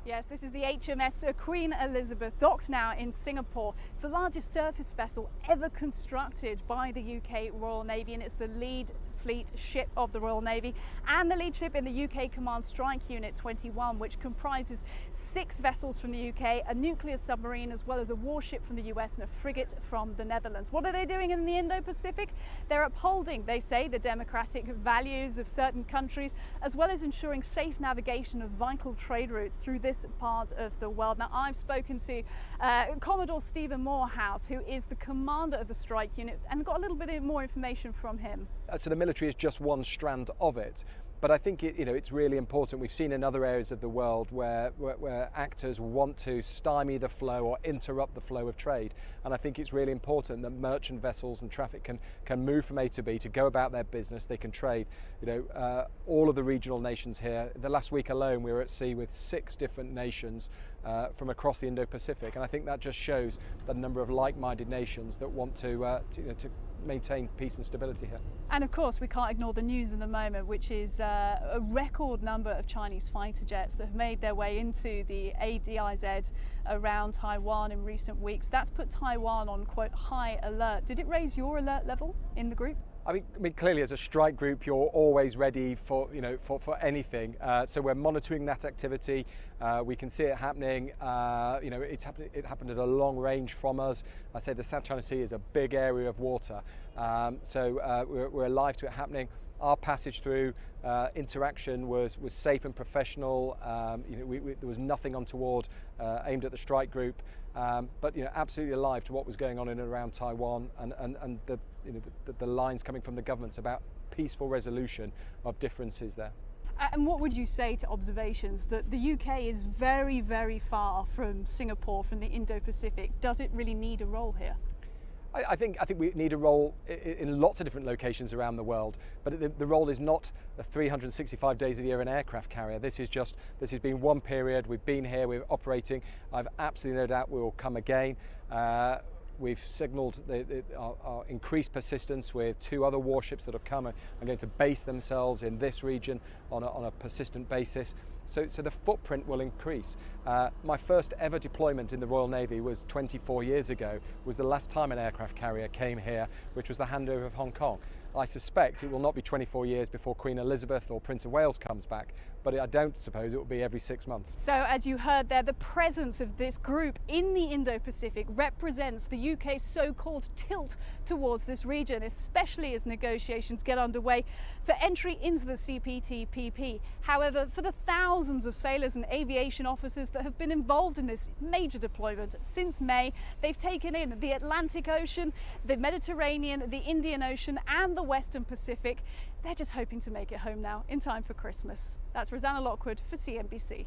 Yes, this is the HMS Queen Elizabeth, docked now in Singapore. It's the largest surface vessel ever constructed by the UK Royal Navy, and it's the lead fleet ship of the Royal Navy and the lead ship in the UK Command Strike Unit 21, which comprises 6 vessels from the UK, a nuclear submarine, as well as a warship from the US and a frigate from the Netherlands. What are they doing in the Indo-Pacific? They're upholding, they say, the democratic values of certain countries, as well as ensuring safe navigation of vital trade routes through this part of the world. Now, I've spoken to Commodore Stephen Morehouse, who is the commander of the strike unit, and got a little bit more information from him. So the military is just one strand of it, but I think it's really important. We've seen in other areas of the world where actors want to stymie the flow or interrupt the flow of trade, and I think it's really important that merchant vessels and traffic can move from A to B to go about their business. They can trade. All of the regional nations here. The last week alone, we were at sea with 6 different nations from across the Indo-Pacific, and I think that just shows the number of like-minded nations that want to maintain peace and stability here. And of course, we can't ignore the news in the moment, which is a record number of Chinese fighter jets that have made their way into the ADIZ around Taiwan in recent weeks. That's put Taiwan on, quote, high alert. Did it raise your alert level in the group? I mean, clearly as a strike group, you're always ready for anything. So we're monitoring that activity. We can see it happening. It happened at a long range from us. I say the South China Sea is a big area of water, so we're alive to it happening. Our passage through interaction was safe and professional. There was nothing untoward aimed at the strike group, but absolutely alive to what was going on in and around Taiwan, and the lines coming from the governments about peaceful resolution of differences there. And what would you say to observations that the UK is very, very far from Singapore, from the Indo-Pacific? Does it really need a role here? I think we need a role in lots of different locations around the world, but the role is not 365 days of the year an aircraft carrier. This has been one period. We've been here, we're operating. I've absolutely no doubt we will come again. We've signalled our increased persistence with 2 other warships that have come and are going to base themselves in this region on a persistent basis. So the footprint will increase. My first ever deployment in the Royal Navy was 24 years ago, was the last time an aircraft carrier came here, which was the handover of Hong Kong. I suspect it will not be 24 years before Queen Elizabeth or Prince of Wales comes back, but I don't suppose it will be every 6 months. So as you heard there, the presence of this group in the Indo-Pacific represents the UK's so-called tilt towards this region, especially as negotiations get underway for entry into the CPTPP. However, for the thousands of sailors and aviation officers that have been involved in this major deployment since May, they've taken in the Atlantic Ocean, the Mediterranean, the Indian Ocean and the Western Pacific. They're just hoping to make it home now in time for Christmas. That's Rosanna Lockwood for CNBC.